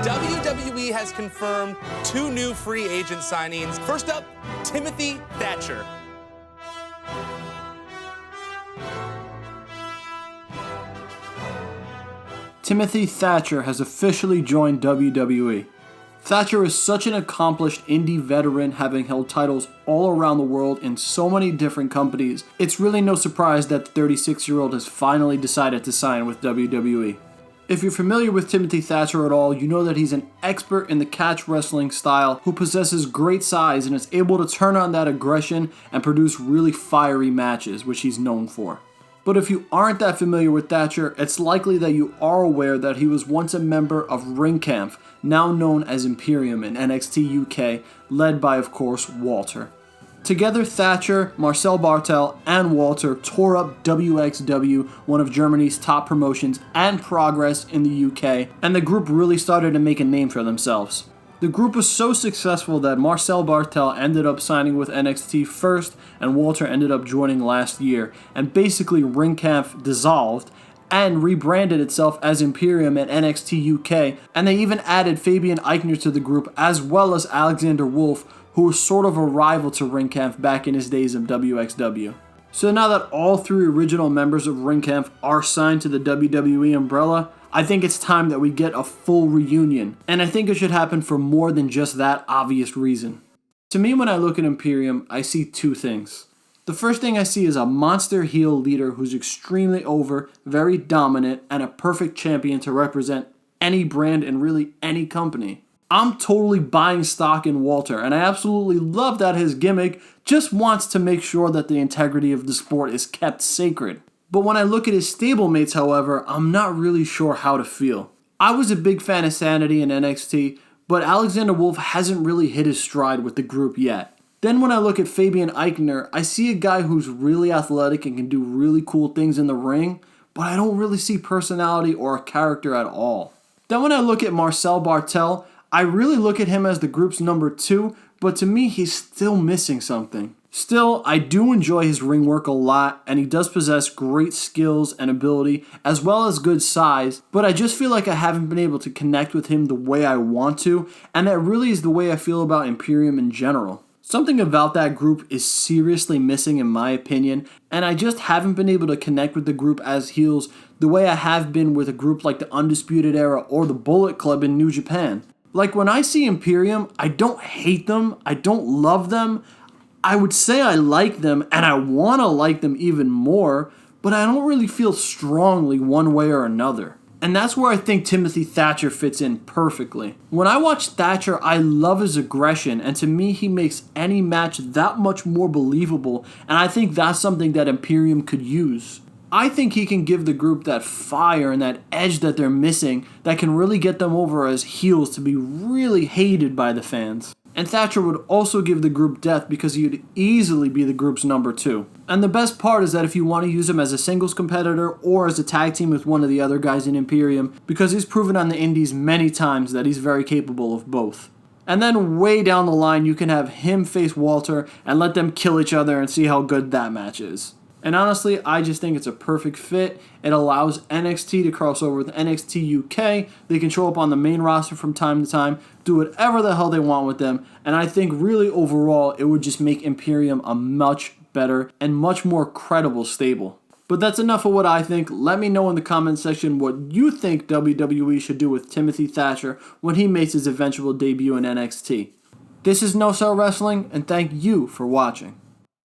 WWE has confirmed 2 new free agent signings. First up, Timothy Thatcher. Timothy Thatcher has officially joined WWE. Thatcher is such an accomplished indie veteran, having held titles all around the world in so many different companies. It's really no surprise that the 36-year-old has finally decided to sign with WWE. If you're familiar with Timothy Thatcher at all, you know that he's an expert in the catch wrestling style who possesses great size and is able to turn on that aggression and produce really fiery matches, which he's known for. But if you aren't that familiar with Thatcher, it's likely that you are aware that he was once a member of Ringkampf, now known as Imperium in NXT UK, led by, of course, Walter. Together, Thatcher, Marcel Bartel, and Walter tore up WXW, one of Germany's top promotions, and Progress in the UK, and the group really started to make a name for themselves. The group was so successful that Marcel Bartel ended up signing with NXT first, and Walter ended up joining last year, and basically Ringkampf dissolved and rebranded itself as Imperium at NXT UK, and they even added Fabian Eichner to the group, as well as Alexander Wolf, who was sort of a rival to Ringkampf back in his days of WXW. So now that all 3 original members of Ringkampf are signed to the WWE umbrella, I think it's time that we get a full reunion, and I think it should happen for more than just that obvious reason. To me, when I look at Imperium, I see 2 things. The first thing I see is a monster heel leader who's extremely over, very dominant, and a perfect champion to represent any brand and really any company. I'm totally buying stock in Walter, and I absolutely love that his gimmick just wants to make sure that the integrity of the sport is kept sacred. But when I look at his stablemates, however, I'm not really sure how to feel. I was a big fan of Sanity in NXT, but Alexander Wolf hasn't really hit his stride with the group yet. Then when I look at Fabian Eichner, I see a guy who's really athletic and can do really cool things in the ring, but I don't really see personality or a character at all. Then when I look at Marcel Bartel, I really look at him as the group's number 2, but to me he's still missing something. Still, I do enjoy his ring work a lot, and he does possess great skills and ability, as well as good size, but I just feel like I haven't been able to connect with him the way I want to, and that really is the way I feel about Imperium in general. Something about that group is seriously missing in my opinion, and I just haven't been able to connect with the group as heels the way I have been with a group like the Undisputed Era or the Bullet Club in New Japan. Like when I see Imperium, I don't hate them, I don't love them. I would say I like them and I want to like them even more, but I don't really feel strongly one way or another. And that's where I think Timothy Thatcher fits in perfectly. When I watch Thatcher, I love his aggression, and to me he makes any match that much more believable, and I think that's something that Imperium could use. I think he can give the group that fire and that edge that they're missing that can really get them over as heels to be really hated by the fans. And Thatcher would also give the group depth because he would easily be the group's number 2. And the best part is that if you want to use him as a singles competitor or as a tag team with one of the other guys in Imperium, because he's proven on the indies many times that he's very capable of both. And then way down the line you can have him face Walter and let them kill each other and see how good that match is. And honestly, I just think it's a perfect fit. It allows NXT to cross over with NXT UK. They can show up on the main roster from time to time, do whatever the hell they want with them. And I think really overall, it would just make Imperium a much better and much more credible stable. But that's enough of what I think. Let me know in the comment section what you think WWE should do with Timothy Thatcher when he makes his eventual debut in NXT. This is No Sell Wrestling, and thank you for watching.